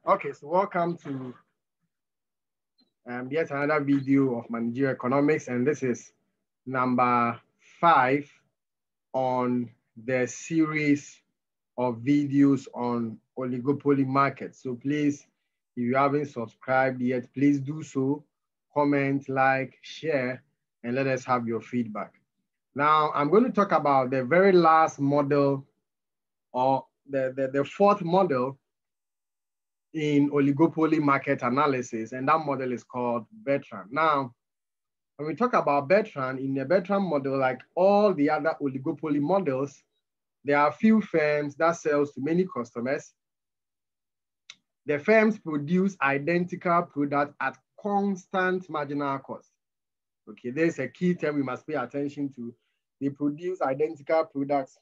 Okay, so welcome to yet another video of managerial economics, and this is number 5 on the series of videos on oligopoly markets. So please, if you haven't subscribed yet, please do so. Comment, like, share, and let us have your feedback. Now, I'm going to talk about the very last model, or the fourth model in oligopoly market analysis, and that model is called Bertrand. Now, when we talk about Bertrand, in the Bertrand model, like all the other oligopoly models, there are few firms that sells to many customers. The firms produce identical products at constant marginal cost. Okay, there's a key term we must pay attention to. They produce identical products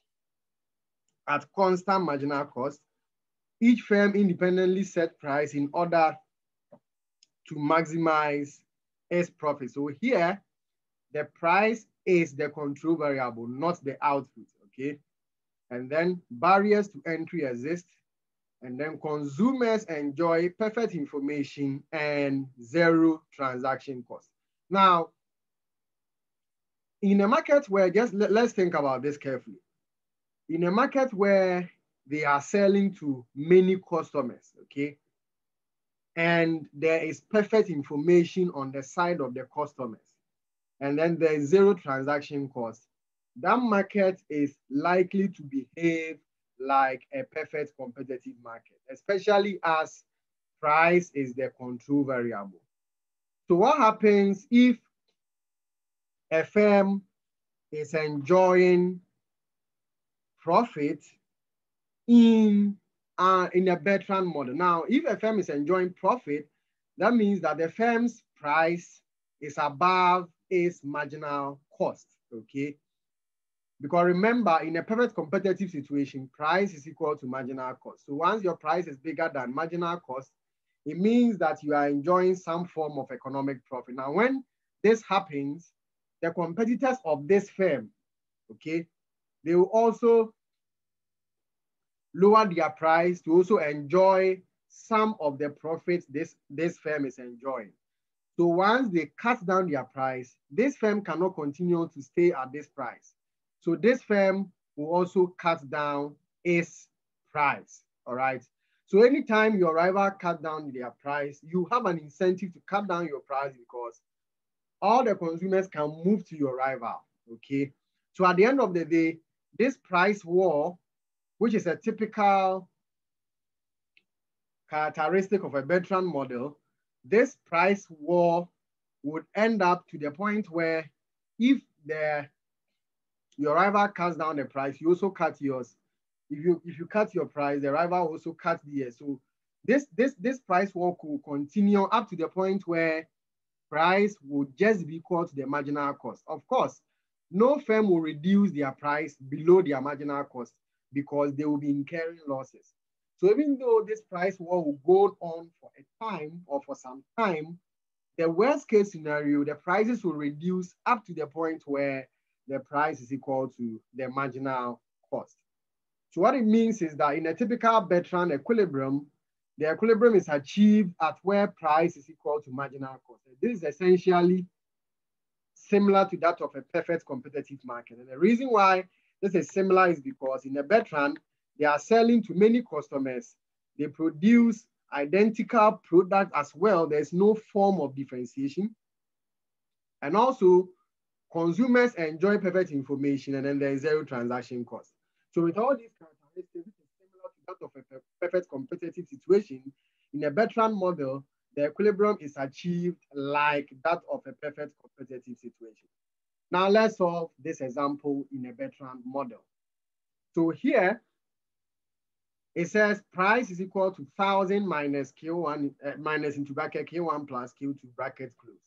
at constant marginal cost. Each firm independently set price in order to maximize its profit. So here, the price is the control variable, not the output, okay? And then barriers to entry exist. And then consumers enjoy perfect information and zero transaction cost. Now, in a market where, let's think about this carefully. In a market where they are selling to many customers, okay? And there is perfect information on the side of the customers, and then there's zero transaction cost, that market is likely to behave like a perfect competitive market, especially as price is the control variable. So what happens if a firm is enjoying profit in a Bertrand model? Now, if a firm is enjoying profit, that means that the firm's price is above its marginal cost, okay? Because remember, in a perfect competitive situation, price is equal to marginal cost. So once your price is bigger than marginal cost, it means that you are enjoying some form of economic profit. Now, when this happens, the competitors of this firm, okay, they will also lower their price to also enjoy some of the profits this firm is enjoying. So once they cut down their price, this firm cannot continue to stay at this price. So this firm will also cut down its price, all right? So anytime your rival cut down their price, you have an incentive to cut down your price because all the consumers can move to your rival, okay? So at the end of the day, this price war, which is a typical characteristic of a Bertrand model, this price war would end up to the point where if your rival cuts down the price, you also cut yours. If you cut your price, the rival also cuts theirs. So this price war could continue up to the point where price would just be equal to the marginal cost. Of course, no firm will reduce their price below their marginal cost because they will be incurring losses. So even though this price war will go on for a time or for some time, the worst case scenario, the prices will reduce up to the point where the price is equal to the marginal cost. So what it means is that in a typical Bertrand equilibrium, the equilibrium is achieved at where price is equal to marginal cost. This is essentially similar to that of a perfect competitive market. And the reason why this is similar is because in a Bertrand, they are selling to many customers. They produce identical products as well. There's no form of differentiation. And also, consumers enjoy perfect information, and then there is zero transaction cost. So with all these characteristics, this is similar to that of a perfect competitive situation. In a Bertrand model, the equilibrium is achieved like that of a perfect competitive situation. Now let's solve this example in a Bertrand model. So here, it says price is equal to 1,000 minus Q1, minus into bracket Q1 plus Q2 bracket close.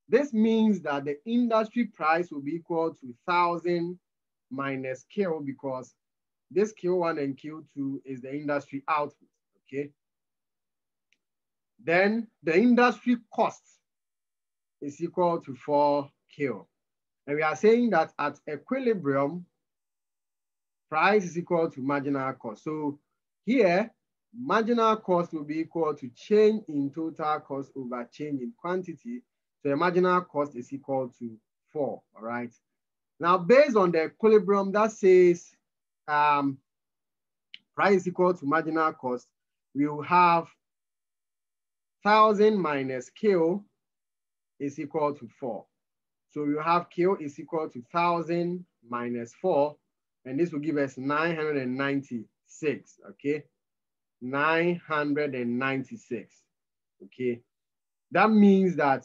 This means that the industry price will be equal to 1,000 minus Q because this Q1 and Q2 is the industry output, okay? Then the industry cost is equal to 4Q. And we are saying that at equilibrium, price is equal to marginal cost. So here, marginal cost will be equal to change in total cost over change in quantity. So the marginal cost is equal to 4, all right? Now, based on the equilibrium that says price is equal to marginal cost, we will have 1,000 minus Q is equal to 4. So we have Q is equal to 1,000 minus 4, and this will give us 996, okay? 996, okay? That means that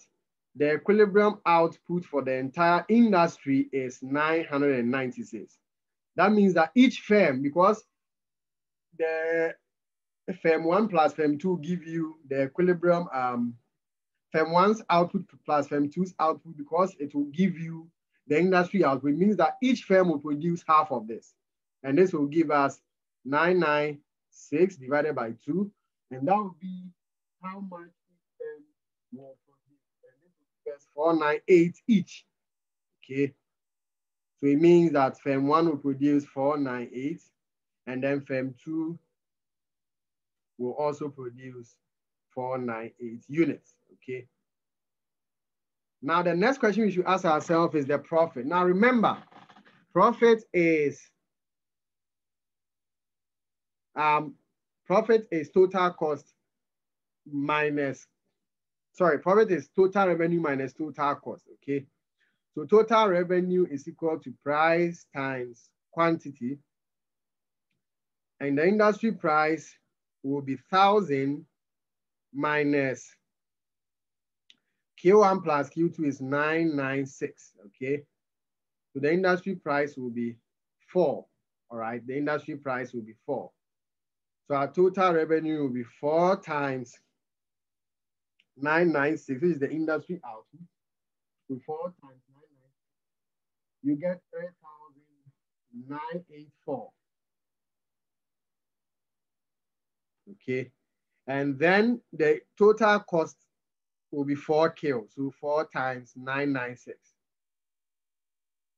the equilibrium output for the entire industry is 996. That means that each firm, because the firm 1 plus firm 2 give you the equilibrium, firm 1's output plus firm 2's output, because it will give you the industry output. It means that each firm will produce half of this. And this will give us 996 divided by 2. And that will be how much each firm will produce. And this will give us 498 each. Okay. So it means that firm 1 will produce 498. And then firm 2 will also produce 498 units. Okay. Now, the next question we should ask ourselves is the profit. Now, remember, profit is total cost minus, profit is total revenue minus total cost, okay? So total revenue is equal to price times quantity. And the industry price will be 1,000 minus Q1 plus Q2 is 996, okay? So the industry price will be 4, all right? The industry price will be 4. So our total revenue will be 4 times 996, which is the industry output. So 4 times 996, you get 3,984. Okay, and then the total cost will be 4K, so 4 times 996.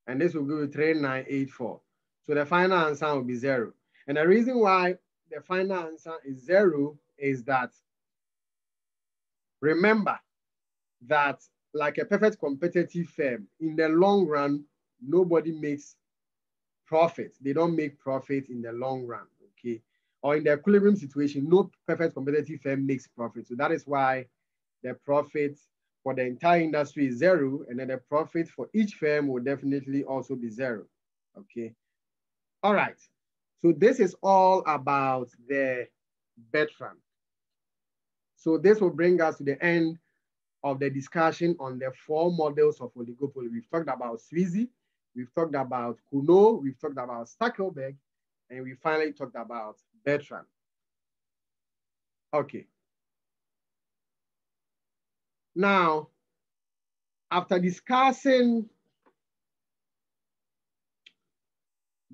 And this will give you 3,984. So the final answer will be 0. And the reason why the final answer is 0 is that, remember that like a perfect competitive firm, in the long run, nobody makes profit. They don't make profit in the long run, okay? Or in the equilibrium situation, no perfect competitive firm makes profit. So that is why the profit for the entire industry is 0, and then the profit for each firm will definitely also be 0, okay? All right, so this is all about the Bertrand. So this will bring us to the end of the discussion on the 4 models of oligopoly. We've talked about Sweezy, we've talked about Kuno, we've talked about Stackelberg, and we finally talked about Bertrand. Okay. Now, after discussing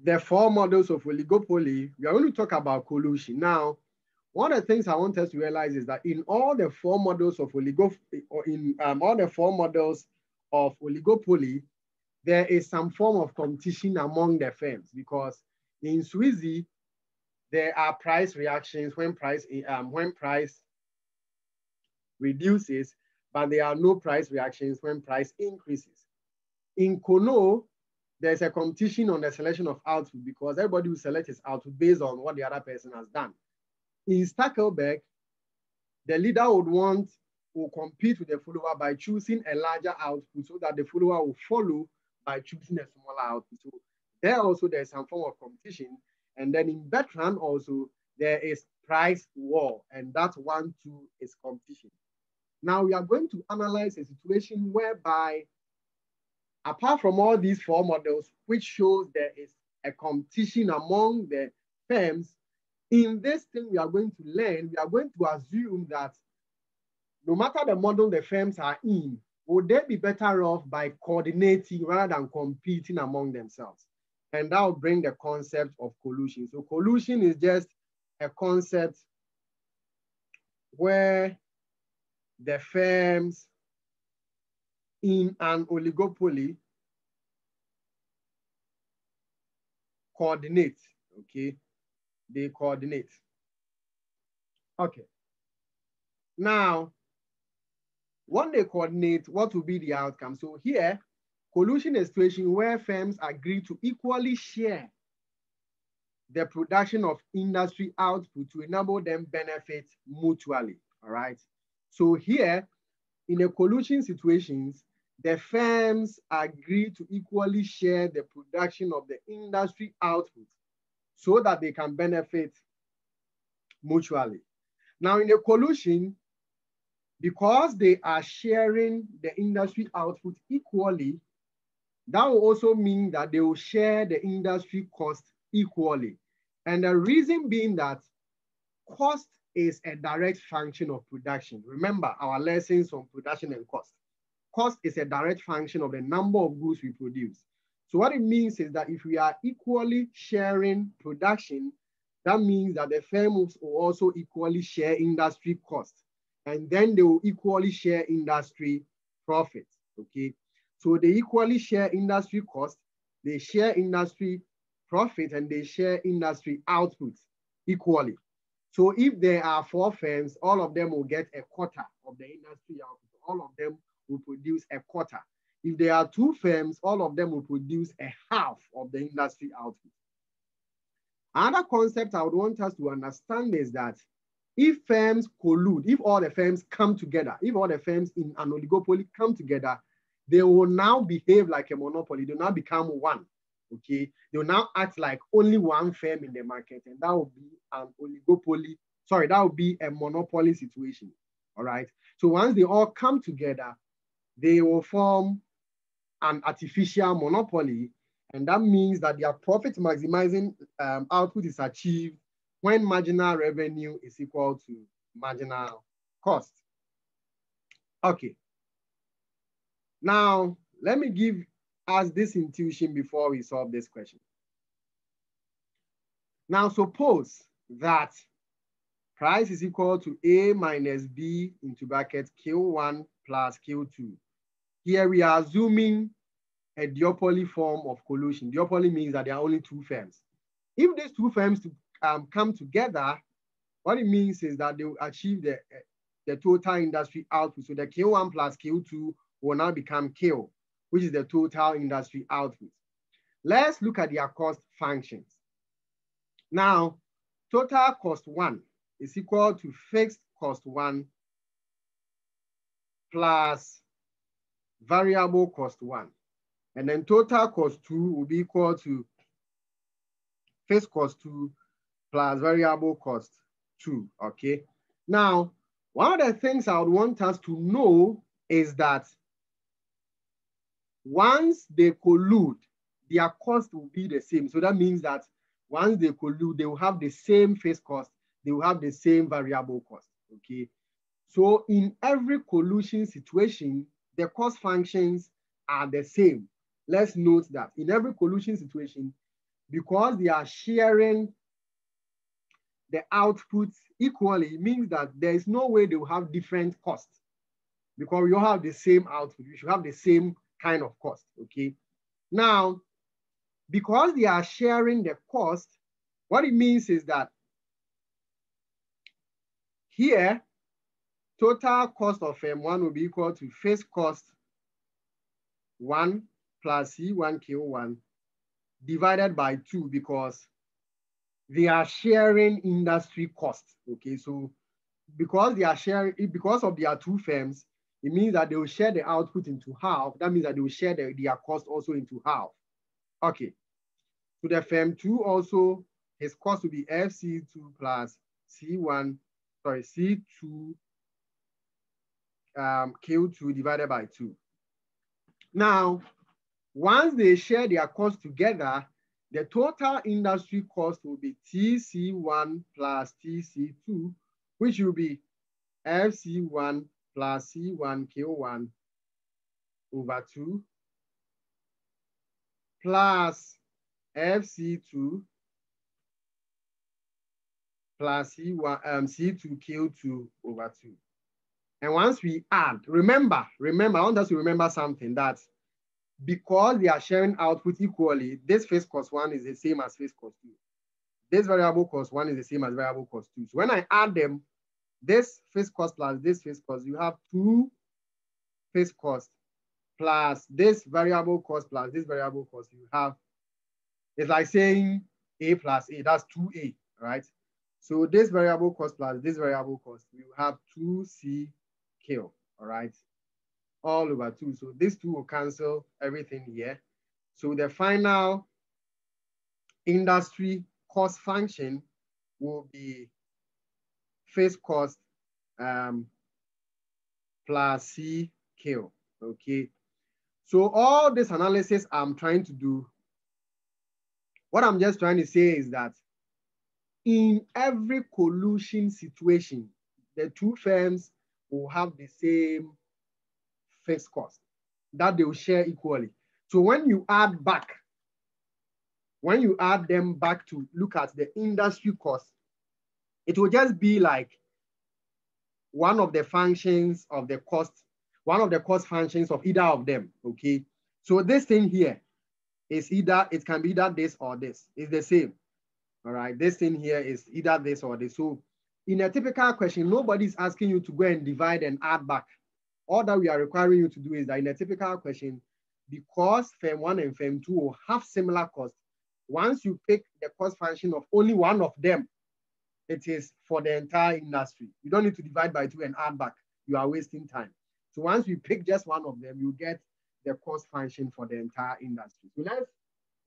the 4 models of oligopoly, we are going to talk about collusion. Now, one of the things I want us to realize is that in all the 4 models of oligopoly, or in all the 4 models of oligopoly, there is some form of competition among the firms, because in Sweezy, there are price reactions when price reduces, but there are no price reactions when price increases. In Kono, there's a competition on the selection of output, because everybody will select his output based on what the other person has done. In Stackelberg, the leader will compete with the follower by choosing a larger output so that the follower will follow by choosing a smaller output. So there also there's some form of competition. And then in Bertrand also, there is price war, and that one too is competition. Now we are going to analyze a situation whereby, apart from all these 4 models, which shows there is a competition among the firms, in this thing we are going to learn, we are going to assume that no matter the model the firms are in, would they be better off by coordinating rather than competing among themselves? And that will bring the concept of collusion. So collusion is just a concept where the firms in an oligopoly coordinate, okay? They coordinate. Okay. Now, when they coordinate, what will be the outcome? So here, collusion is a situation where firms agree to equally share the production of industry output to enable them benefit mutually, all right? So here, in a collusion situations, the firms agree to equally share the production of the industry output so that they can benefit mutually. Now, in a collusion, because they are sharing the industry output equally, that will also mean that they will share the industry cost equally. And the reason being that cost is a direct function of production. Remember our lessons on production and cost. Cost is a direct function of the number of goods we produce. So what it means is that if we are equally sharing production, that means that the firms will also equally share industry costs. And then they will equally share industry profits, okay? So they equally share industry costs, they share industry profit, and they share industry outputs equally. So if there are 4 firms, all of them will get a quarter of the industry output. All of them will produce a quarter. If there are 2 firms, all of them will produce a half of the industry output. Another concept I would want us to understand is that if firms collude, if all the firms come together, if all the firms in an oligopoly come together, they will now behave like a monopoly. They will now become one, okay? They will now act like only one firm in the market, and that will be an oligopoly. Sorry, that will be a monopoly situation, all right? So once they all come together, they will form an artificial monopoly, and that means that their profit maximizing output is achieved when marginal revenue is equal to marginal cost. Okay. Now, let me give us this intuition before we solve this question. Now, suppose that price is equal to A minus B into bracket Q1 plus Q2. Here we are assuming a duopoly form of collusion. Duopoly means that there are only 2 firms. If these 2 firms come together, what it means is that they will achieve the total industry output. So the Q1 plus Q2 will now become Q, which is the total industry output. Let's look at their cost functions. Now, total cost 1 is equal to fixed cost 1 plus variable cost 1. And then total cost 2 will be equal to fixed cost 2 plus variable cost 2, okay? Now, one of the things I would want us to know is that once they collude, their cost will be the same. So that means that once they collude, they will have the same fixed cost, they will have the same variable cost, okay? So in every collusion situation, the cost functions are the same. Let's note that in every collusion situation, because they are sharing the outputs equally, it means that there is no way they will have different costs because we all have the same output. We should have the same kind of cost, okay? Now, because they are sharing the cost, what it means is that here, total cost of M1 will be equal to fixed cost 1 plus C1Q1 divided by 2 because they are sharing industry costs, okay? So because they are sharing, because of their 2 firms, it means that they will share the output into half. That means that they will share their cost also into half. Okay. So the firm 2 also, his cost will be FC2 plus C1, sorry, C2 Q2 divided by 2. Now, once they share their cost together, the total industry cost will be TC1 plus TC2, which will be FC1 plus C1Q1 over 2 plus FC2 plus C2Q2 over 2. And once we add, remember, I want us to remember something, that because they are sharing output equally, this fixed cost 1 is the same as fixed cost 2. This variable cost 1 is the same as variable cost 2. So when I add them, this fixed cost plus this fixed cost, you have 2 fixed costs plus this variable cost plus this variable cost. You have, it's like saying A plus A, that's 2A, right? So this variable cost plus this variable cost, you have 2CQ, all right? All over 2. So this 2 will cancel everything here. So the final industry cost function will be fixed cost plus CQ, okay? So all this analysis I'm trying to do, what I'm just trying to say is that in every collusion situation, the 2 firms will have the same fixed cost that they will share equally. So when you add them back to look at the industry cost, it will just be like one of the functions of the cost, one of the cost functions of either of them, okay? So this thing here is either, it can be either this or this. It's the same, all right? This thing here is either this or this. So in a typical question, nobody's asking you to go and divide and add back. All that we are requiring you to do is that in a typical question, because firm 1 and firm 2 will have similar costs, once you pick the cost function of only one of them, it is for the entire industry. You don't need to divide by 2 and add back. You are wasting time. So once you pick just one of them, you get the cost function for the entire industry. So let's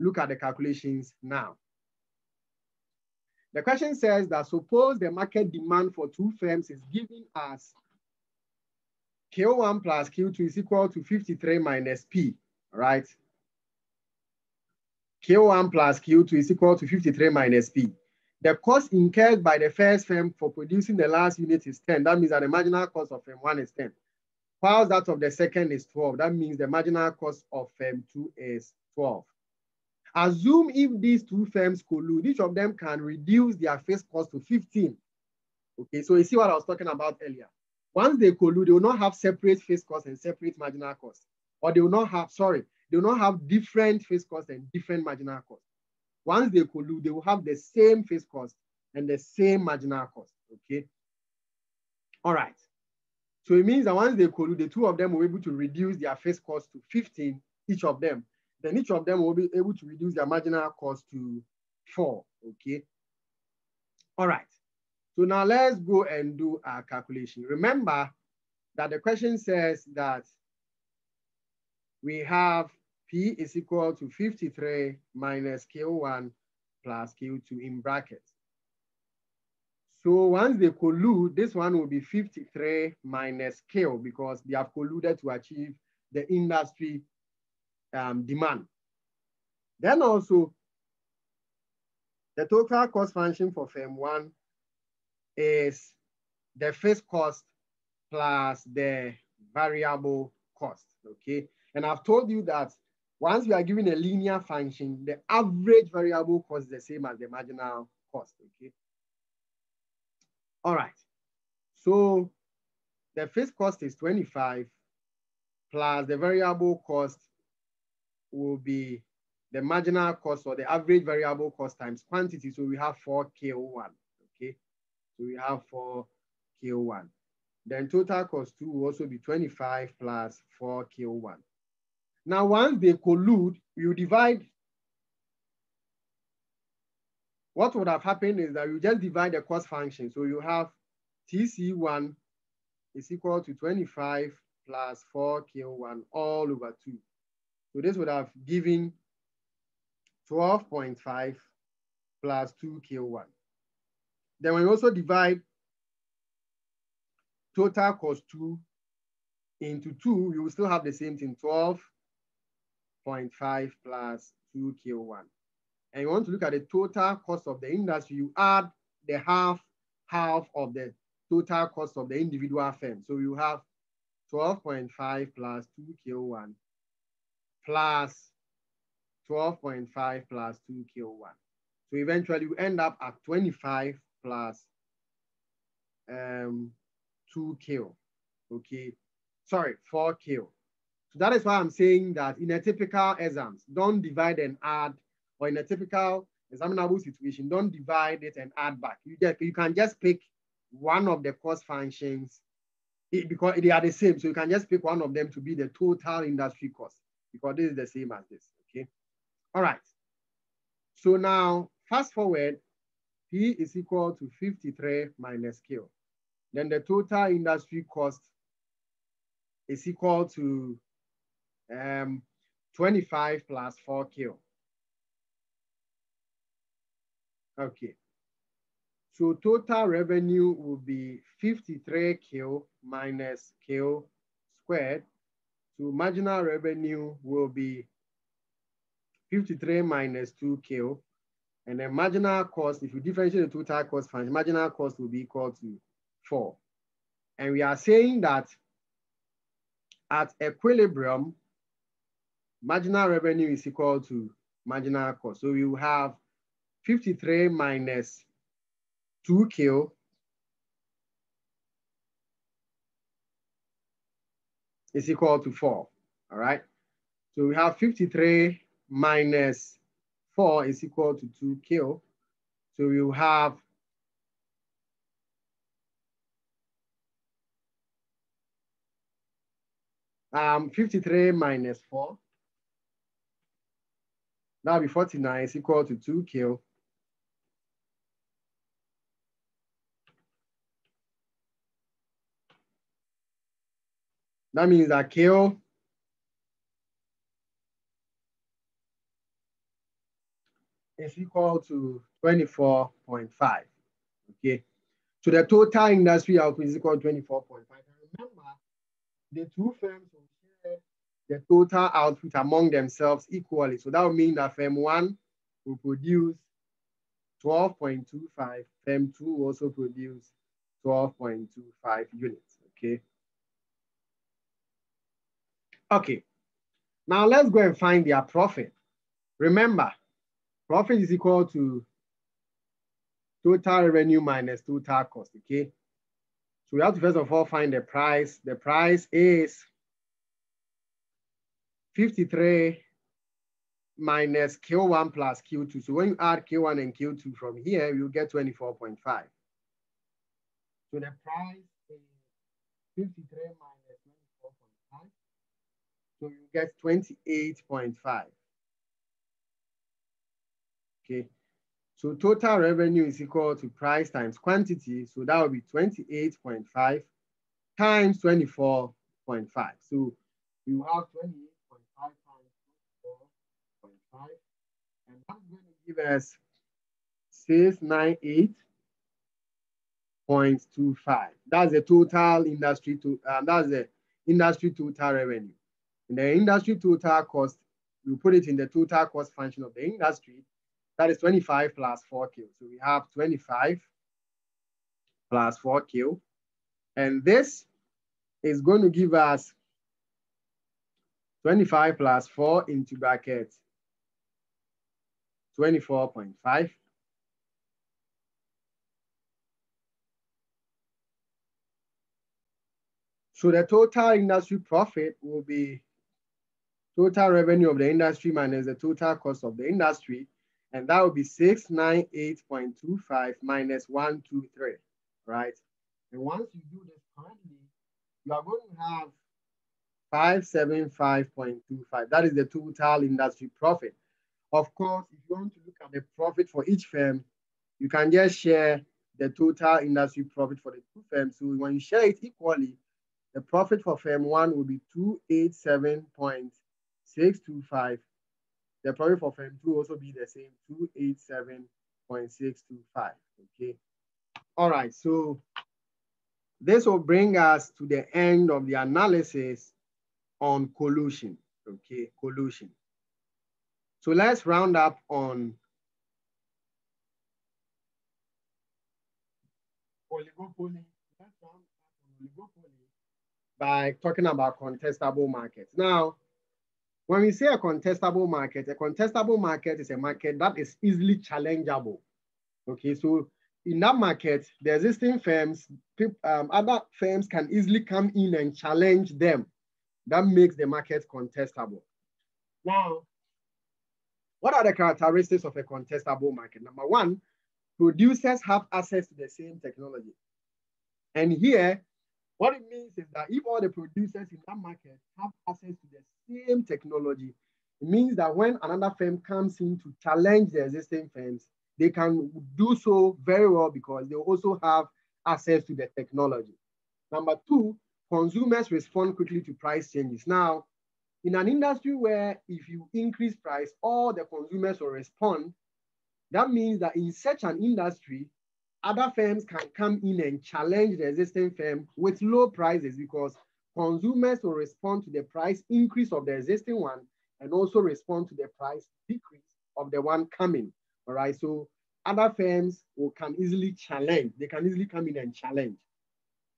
look at the calculations now. The question says that suppose the market demand for 2 firms is given as Q1 plus Q2 is equal to 53 minus P, right? Q1 plus Q2 is equal to 53 minus P. The cost incurred by the first firm for producing the last unit is 10. That means that the marginal cost of firm 1 is 10. While that of the second is 12. That means the marginal cost of firm 2 is 12. Assume if these 2 firms collude, each of them can reduce their fixed cost to 15. Okay, so you see what I was talking about earlier. Once they collude, they will not have separate fixed costs and separate marginal costs. Or they will not have, they will not have different fixed costs and different marginal costs. Once they collude, they will have the same fixed cost and the same marginal cost, okay? All right. So it means that once they collude, the 2 of them will be able to reduce their fixed cost to 15, each of them. Then each of them will be able to reduce their marginal cost to 4, okay? All right. So now let's go and do our calculation. Remember that the question says that we have P is equal to 53 minus Q1 plus Q2 in brackets. So once they collude, this one will be 53 minus Q because they have colluded to achieve the industry demand. Then also, the total cost function for firm 1 is the fixed cost plus the variable cost, okay? And I've told you that once we are given a linear function, the average variable cost is the same as the marginal cost, okay? All right, so the fixed cost is 25 plus the variable cost will be the marginal cost or the average variable cost times quantity. So we have 4K01, okay? So we have 4K01. Then total cost 2 will also be 25 plus 4K01. Now, once they collude, you divide. What would have happened is that you just divide the cost function. So you have TC1 is equal to 25 plus 4K1 all over 2. So this would have given 12.5 plus 2K1. Then when you also divide total cost 2 into 2, you will still have the same thing, 12.5 plus 2K1. And you want to look at the total cost of the industry, you add the half of the total cost of the individual firm. So you have 12.5 plus 2K1 plus 12.5 plus 2K1. So eventually you end up at 25 plus 2K, okay? Sorry, 4K. So that is why I'm saying that in a typical exams, don't divide and add, or in a typical examinable situation, don't divide it and add back. You can just pick one of the cost functions, because they are the same. So you can just pick one of them to be the total industry cost, because this is the same as this, okay? All right. So now, fast forward, P is equal to 53 minus Q. Then the total industry cost is equal to 25 plus 4Q. Okay. So total revenue will be 53Q minus Q squared. So marginal revenue will be 53 minus 2Q. And then marginal cost, if you differentiate the total cost function, marginal cost will be equal to 4. And we are saying that at equilibrium, marginal revenue is equal to marginal cost. So we will have 53 minus 2Q is equal to 4, all right? So we have 53 minus 4 is equal to 2Q. So we will have 53 minus 4. That will be 49 is equal to 2Q. That means that Q is equal to 24.5. Okay. So the total industry output is equal to 24.5. Remember, the two firms will share the total output among themselves equally. So that would mean that firm 1 will produce 12.25. Firm 2 will also produce 12.25 units. Okay. Okay. Now let's go and find their profit. Remember, profit is equal to total revenue minus total cost. Okay. So we have to first of all find the price. The price is 53 minus Q1 plus Q2. So when you add Q1 and Q2 from here, you get 24.5. So the price is 53 minus 24.5. So you get 28.5. Okay. So total revenue is equal to price times quantity. So that will be 28.5 times 24.5. So you have 28.5 times 24.5. And that's going to give us 698.25. That's the total industry that's the industry total revenue. And the industry total cost, you put it in the total cost function of the industry. That is 25 plus 4Q. So we have 25 plus 4Q. And this is going to give us 25 plus 4 into bracket 24.5. So the total industry profit will be total revenue of the industry minus the total cost of the industry. And that will be 698.25 minus 123, right? And once you do this currently, you are going to have 575.25. That is the total industry profit. Of course, if you want to look at the profit for each firm, you can just share the total industry profit for the two firms. So when you share it equally, the profit for firm 1 will be 287.625. The profit for firm 2 also be the same, 287.625. Okay. All right. So this will bring us to the end of the analysis on collusion. Okay, collusion. So let's round up on oligopoly. Let's round up on oligopoly by talking about contestable markets. Now, when we say a contestable market is a market that is easily challengeable. Okay, so in that market, the existing firms, other firms can easily come in and challenge them. That makes the market contestable. Now, what are the characteristics of a contestable market? Number one, producers have access to the same technology. And here, what it means is that if all the producers in that market have access to the same technology, it means that when another firm comes in to challenge the existing firms, they can do so very well because they also have access to the technology. Number two, consumers respond quickly to price changes. Now, in an industry where if you increase price, all the consumers will respond, that means that in such an industry, other firms can come in and challenge the existing firm with low prices because consumers will respond to the price increase of the existing one and also respond to the price decrease of the one coming. All right. So other firms can easily challenge. They can easily come in and challenge.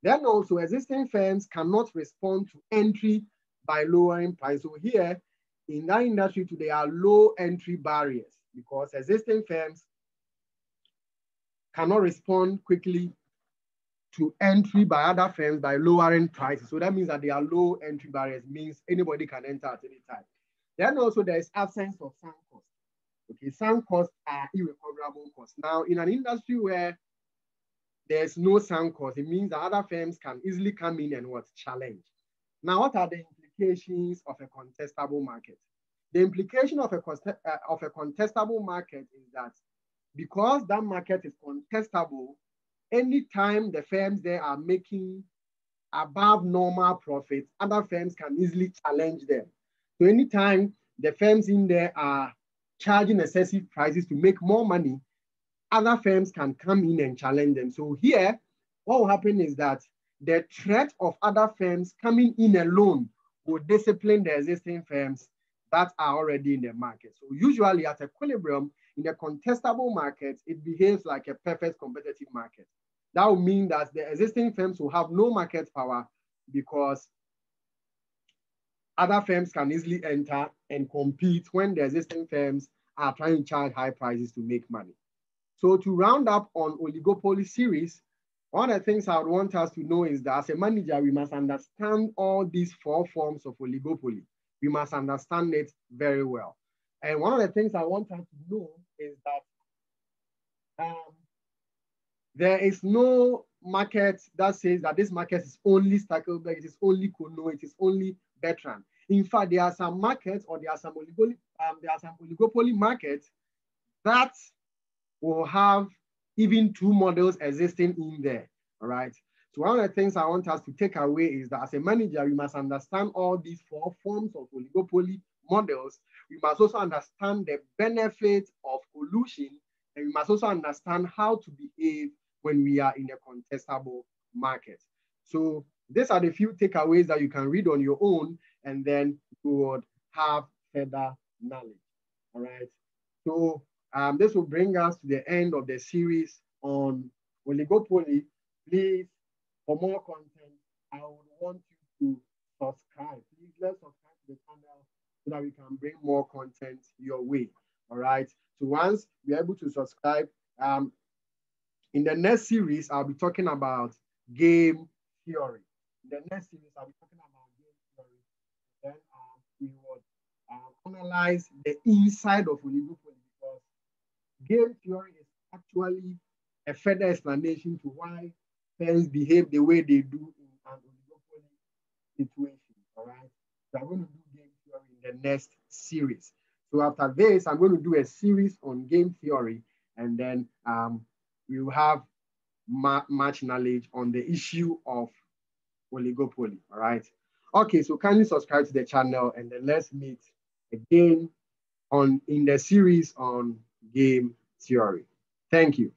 Then also existing firms cannot respond to entry by lowering price. So here in that industry, there are low entry barriers because existing firms cannot respond quickly to entry by other firms by lowering prices. So that means that there are low entry barriers, means anybody can enter at any time. Then also there is absence of sunk costs. Okay, sunk costs are irrecoverable costs. Now, in an industry where there's no sunk cost, it means that other firms can easily come in and challenge. Now, what are the implications of a contestable market? The implication of a contestable market is that because that market is contestable, anytime the firms there are making above normal profits, other firms can easily challenge them. So anytime the firms in there are charging excessive prices to make more money, other firms can come in and challenge them. So here, what will happen is that the threat of other firms coming in alone will discipline the existing firms that are already in the market. So usually at equilibrium, in the contestable market, it behaves like a perfect competitive market. That will mean that the existing firms will have no market power because other firms can easily enter and compete when the existing firms are trying to charge high prices to make money. So to round up on oligopoly series, one of the things I would want us to know is that as a manager, we must understand all these 4 forms of oligopoly. We must understand it very well. And one of the things I want us to know is that there is no market that says that this market is only Stackelberg, it is only Kono, it is only Bertrand. In fact, there are some markets or there are some oligopoly markets that will have even 2 models existing in there, all right? So one of the things I want us to take away is that as a manager, we must understand all these 4 forms of oligopoly models. We must also understand the benefits of collusion, and we must also understand how to behave when we are in a contestable market. So these are the few takeaways that you can read on your own, and then you would have further knowledge, all right? So this will bring us to the end of the series on oligopoly. Please, for more content, I would want you to subscribe. Please, let's subscribe to the channel so that we can bring more content your way. All right. So once we're able to subscribe, in the next series, I'll be talking about game theory. In the next series, I'll be talking about game theory. Then we would analyze the inside of oligopoly because game theory is actually a further explanation to why firms behave the way they do in an oligopoly situation. All right. So I'm going to do game theory in the next series. So after this, I'm going to do a series on game theory, and then we will have much knowledge on the issue of oligopoly. All right. Okay, so kindly subscribe to the channel, and then let's meet again in the series on game theory. Thank you.